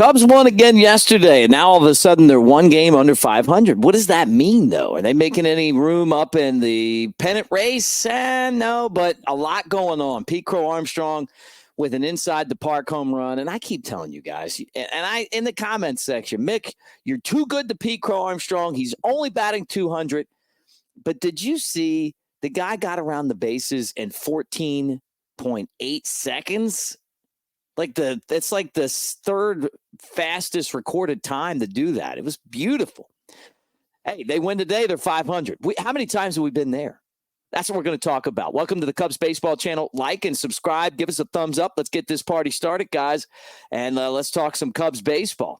Cubs won again yesterday, and now all of a sudden they're one game under 500. What does that mean, though? Are they making any room up in the pennant race? No, but a lot going on. Pete Crow-Armstrong with an inside-the-park home run, and I keep telling you guys, and I in the comments section, Mick, you're too good to Pete Crow-Armstrong. He's only batting 200, but did you see the guy got around the bases in 14.8 seconds? It's like the third fastest recorded time to do that. It was beautiful. Hey, they win today. They're 500. How many times have we been there? That's what we're going to talk about. Welcome to the Cubs Baseball channel. Like and subscribe. Give us a thumbs up. Let's get this party started, guys. And let's talk some Cubs baseball.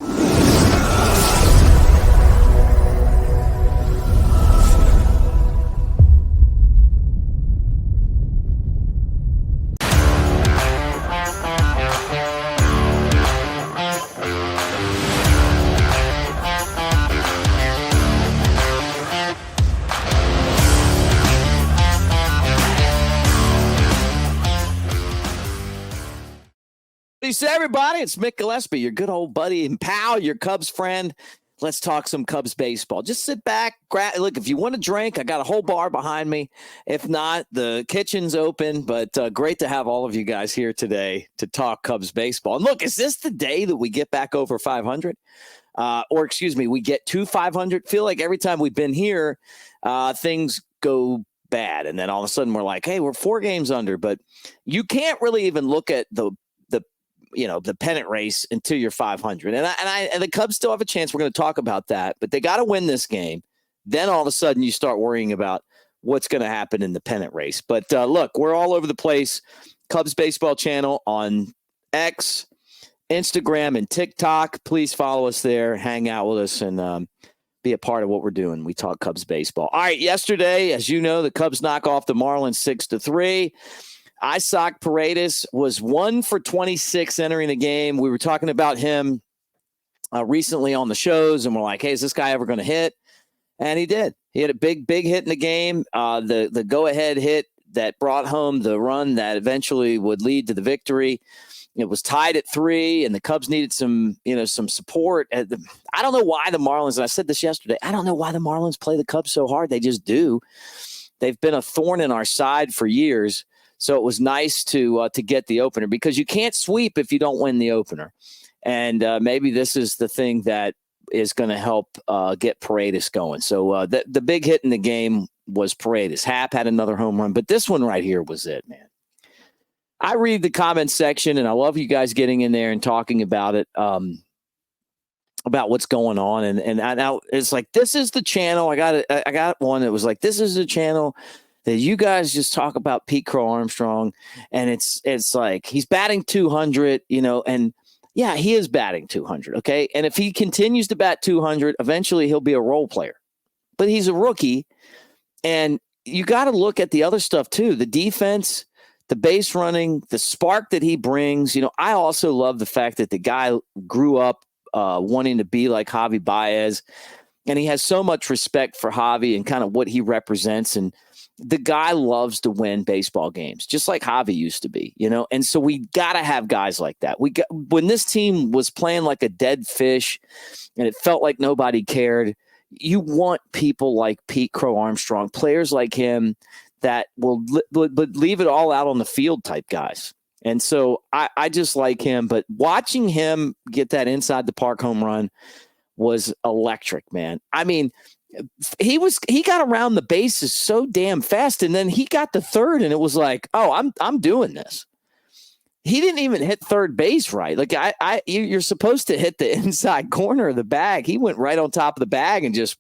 Peace, everybody. It's Mick Gillespie, your good old buddy and pal, your Cubs friend. Let's talk some Cubs baseball. Just sit back. Look, if you want a drink, I got a whole bar behind me. If not, the kitchen's open. But great to have all of you guys here today to talk Cubs baseball. And look, is this the day that we get back over 500? We get to 500? Feel like every time we've been here, things go bad. And then all of a sudden we're like, hey, we're 4 games under. But you can't really even look at the pennant race until you're 500. And the Cubs still have a chance. We're going to talk about that, but they got to win this game. Then all of a sudden you start worrying about what's going to happen in the pennant race. But look, we're all over the place. Cubs Baseball channel on X, Instagram, and TikTok. Please follow us there, hang out with us, and be a part of what we're doing. We talk Cubs baseball. All right. Yesterday, as you know, the Cubs knock off the Marlins 6-3. Isaac Paredes was 1 for 26 entering the game. We were talking about him recently on the shows, and we're like, hey, is this guy ever going to hit? And he did. He had a big hit in the game, the go-ahead hit that brought home the run that eventually would lead to the victory. It was tied at 3, and the Cubs needed some support. I don't know why the Marlins, and I said this yesterday, I don't know why the Marlins play the Cubs so hard. They just do. They've been a thorn in our side for years. So it was nice to get the opener, because you can't sweep if you don't win the opener. And maybe this is the thing that is going to help get Paredes going. So the big hit in the game was Paredes. Happ had another home run, but this one right here was it, man. I read the comments section, and I love you guys getting in there and talking about it, about what's going on. And now it's like, this is the channel. I got one that was like, this is the channel that you guys just talk about Pete Crow-Armstrong, and it's like he's batting 200, and yeah, he is batting 200, okay? And if he continues to bat 200, eventually he'll be a role player. But he's a rookie, and you got to look at the other stuff too, the defense, the base running, the spark that he brings. I also love the fact that the guy grew up wanting to be like Javi Baez, and he has so much respect for Javi and kind of what he represents. And the guy loves to win baseball games, just like Javi used to be, And so we got to have guys like that. When this team was playing like a dead fish and it felt like nobody cared, you want people like Pete Crow-Armstrong, players like him that will leave it all out on the field type guys. And so I just like him. But watching him get that inside the park home run was electric, man. I mean, he got around the bases so damn fast, and then he got to third, and it was like, oh, I'm doing this. He didn't even hit third base right. Like you're supposed to hit the inside corner of the bag. He went right on top of the bag and just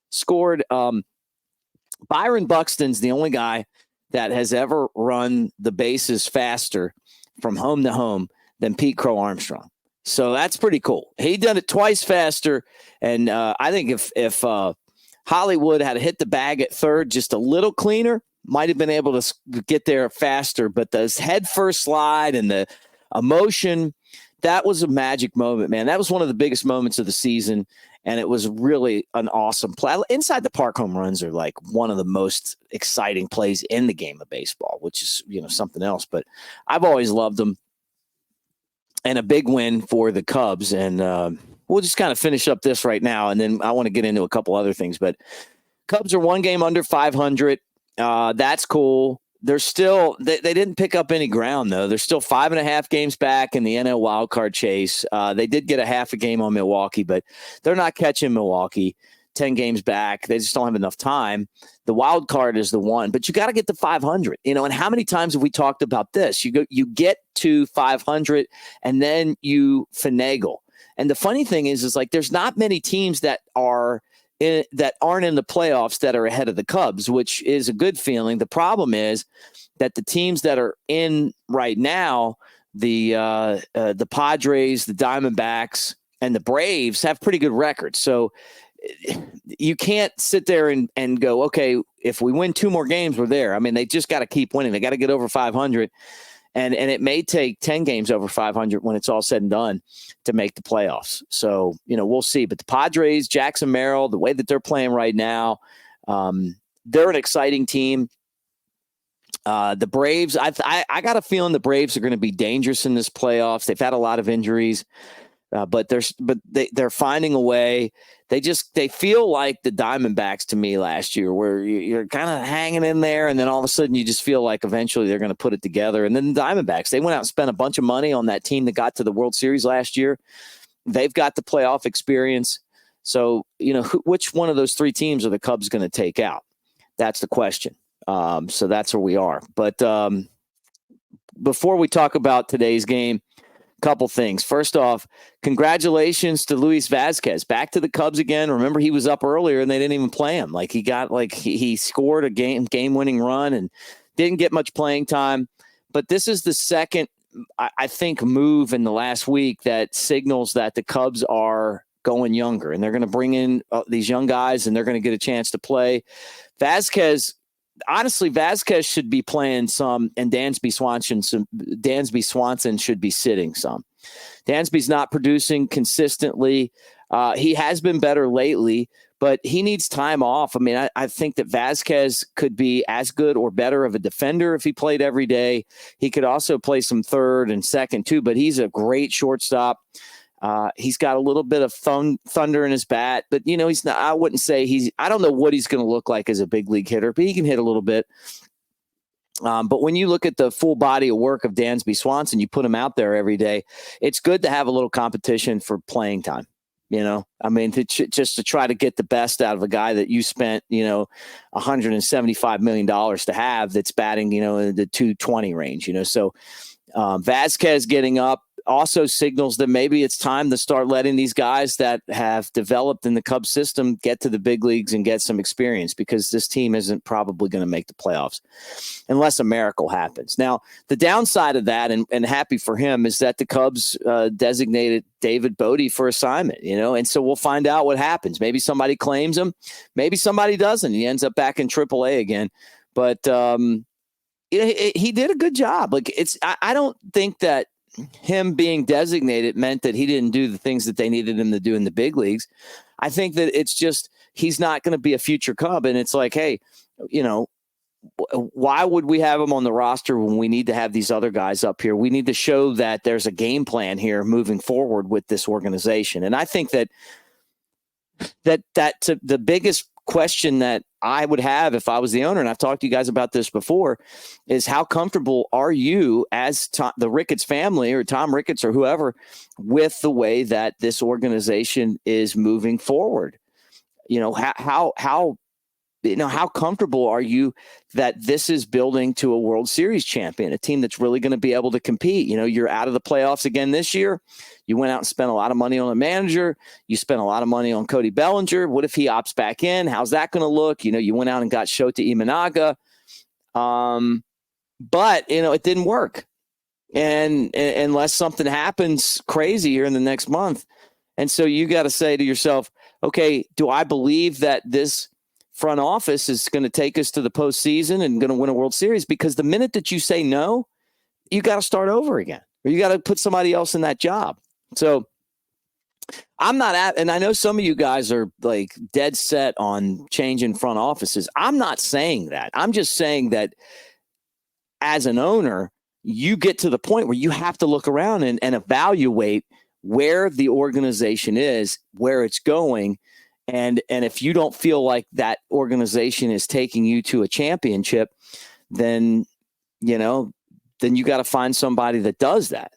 scored. Byron Buxton's the only guy that has ever run the bases faster from home to home than Pete Crow-Armstrong. So that's pretty cool. He done it twice faster, and I think if Hollywood had hit the bag at third just a little cleaner, might have been able to get there faster. But the head first slide and the emotion, that was a magic moment, man. That was one of the biggest moments of the season, and it was really an awesome play. Inside the park home runs are like one of the most exciting plays in the game of baseball, which is something else. But I've always loved them. and a big win for the Cubs. And we'll just kind of finish up this right now, and then I want to get into a couple other things. But Cubs are one game under 500. That's cool. They're still they didn't pick up any ground, though. They're still 5.5 games back in the NL wildcard chase. They did get a half a game on Milwaukee, but they're not catching Milwaukee. 10 games back. They just don't have enough time. The wild card is the one, but you got to get to 500, and how many times have we talked about this? You get to 500 and then you finagle. And the funny thing is like, there's not many teams that aren't in the playoffs that are ahead of the Cubs, which is a good feeling. The problem is that the teams that are in right now, the Padres, the Diamondbacks, and the Braves have pretty good records. So you can't sit there and go, okay, if we win 2 more games, we're there. I mean, they just got to keep winning. They got to get over 500. And it may take 10 games over 500 when it's all said and done to make the playoffs. So, we'll see. But the Padres, Jackson Merrill, the way that they're playing right now, they're an exciting team. The Braves, I got a feeling the Braves are going to be dangerous in this playoffs. They've had a lot of injuries. But they're finding a way. They feel like the Diamondbacks to me last year, where you're kind of hanging in there, and then all of a sudden you just feel like eventually they're going to put it together. And then the Diamondbacks, they went out and spent a bunch of money on that team that got to the World Series last year. They've got the playoff experience. So, which one of those 3 teams are the Cubs going to take out? That's the question. So that's where we are. But before we talk about today's game, couple things. First off, congratulations to Luis Vazquez, back to the Cubs again. Remember, he was up earlier and they didn't even play him. Like he scored a game-winning run and didn't get much playing time. But this is the second, I think, move in the last week that signals that the Cubs are going younger, and they're going to bring in these young guys, and they're going to get a chance to play. Vasquez should be playing some, and Dansby Swanson should be sitting some. Dansby's not producing consistently. He has been better lately, but he needs time off. I mean, I think that Vasquez could be as good or better of a defender if he played every day. He could also play some third and second too, but he's a great shortstop. He's got a little bit of thunder in his bat, but he's not. I wouldn't say I don't know what he's going to look like as a big league hitter, but he can hit a little bit. But when you look at the full body of work of Dansby Swanson, you put him out there every day. It's good to have a little competition for playing time. I mean, just to try to get the best out of a guy that you spent, $175 million to have, that's batting, in the 220 range. So Vasquez getting up also signals that maybe it's time to start letting these guys that have developed in the Cubs system get to the big leagues and get some experience, because this team isn't probably going to make the playoffs unless a miracle happens. Now, the downside of that, and happy for him, is that the Cubs designated David Bote for assignment, and so we'll find out what happens. Maybe somebody claims him, maybe somebody doesn't. He ends up back in AAA again, but he did a good job. Like, I don't think that him being designated meant that he didn't do the things that they needed him to do in the big leagues. I think that it's just, he's not going to be a future Cub. And it's like, hey, why would we have him on the roster when we need to have these other guys up here? We need to show that there's a game plan here moving forward with this organization. And I think that's the biggest question that I would have if I was the owner, and I've talked to you guys about this before, is how comfortable are you as the Ricketts family, or Tom Ricketts or whoever, with the way that this organization is moving forward? How comfortable are you that this is building to a World Series champion, a team that's really going to be able to compete? You're out of the playoffs again this year. You went out and spent a lot of money on a manager. You spent a lot of money on Cody Bellinger. What if he opts back in? How's that going to look? You went out and got Shota Imanaga. But it didn't work. And unless something happens crazy here in the next month. And so you got to say to yourself, okay, do I believe that this front office is going to take us to the postseason and going to win a World Series? Because the minute that you say no, you got to start over again, or you got to put somebody else in that job. So I'm not and I know some of you guys are like dead set on changing front offices. I'm not saying that. I'm just saying that as an owner, you get to the point where you have to look around and evaluate where the organization is, where it's going. And if you don't feel like that organization is taking you to a championship, then you got to find somebody that does that,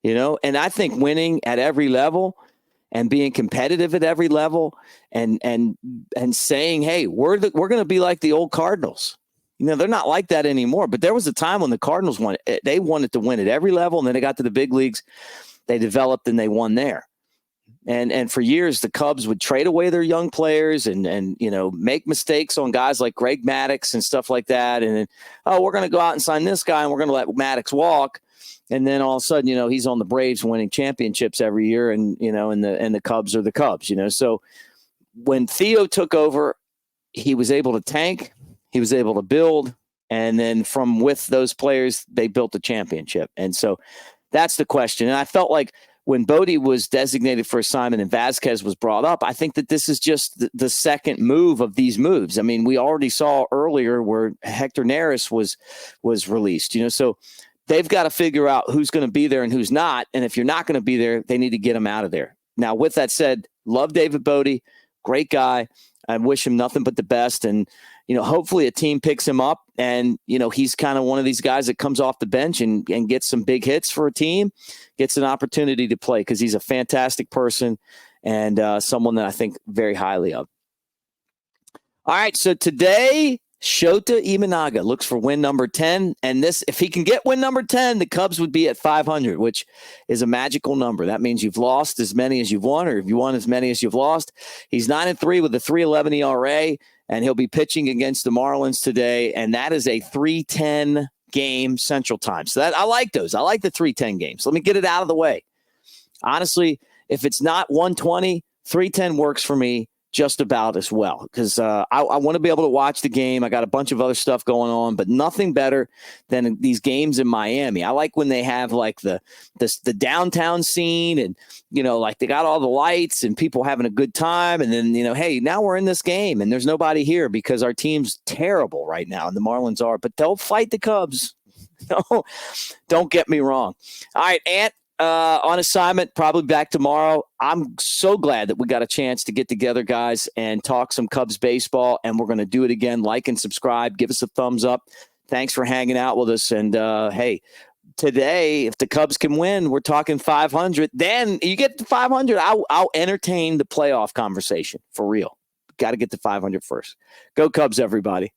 and I think winning at every level and being competitive at every level and saying, hey, we're going to be like the old Cardinals. They're not like that anymore, but there was a time when the Cardinals they wanted to win at every level. And then they got to the big leagues, they developed and they won there. And for years, the Cubs would trade away their young players and make mistakes on guys like Greg Maddux and stuff like that. And then, we're going to go out and sign this guy and we're going to let Maddux walk. And then all of a sudden, he's on the Braves winning championships every year. And, and the Cubs are the Cubs, So when Theo took over, he was able to tank, he was able to build. And then with those players, they built a championship. And so that's the question. And I felt like when Bote was designated for assignment and Vasquez was brought up, I think that this is just the second move of these moves. I mean, we already saw earlier where Hector Neris was released, so they've got to figure out who's going to be there and who's not. And if you're not going to be there, they need to get him out of there. Now, with that said, love David Bote, great guy. I wish him nothing but the best. And, hopefully a team picks him up and, he's kind of one of these guys that comes off the bench and gets some big hits for a team, gets an opportunity to play because he's a fantastic person and someone that I think very highly of. All right. So today, Shota Imanaga looks for win number 10. And if he can get win number 10, the Cubs would be at 500, which is a magical number. That means you've lost as many as you've won, or if you won as many as you've lost. He's 9-3 with a 3.11 ERA, and he'll be pitching against the Marlins today. And that is a 3:10 game Central Time. So I like those. I like the 3:10 games. Let me get it out of the way. Honestly, if it's not 1:20, 3:10 works for me just about as well, because I want to be able to watch the game. I got a bunch of other stuff going on, but nothing better than these games in Miami. I like when they have like the downtown scene and, like they got all the lights and people having a good time. And then, hey, now we're in this game and there's nobody here because our team's terrible right now. And the Marlins are, but they'll fight the Cubs. No, don't get me wrong. All right, Ant. On assignment, probably back tomorrow. I'm so glad that we got a chance to get together, guys, and talk some Cubs baseball, and we're going to do it again. Like and subscribe. Give us a thumbs up. Thanks for hanging out with us. And, hey, today, if the Cubs can win, we're talking 500. Then you get to 500, I'll entertain the playoff conversation for real. Got to get to 500 first. Go Cubs, everybody.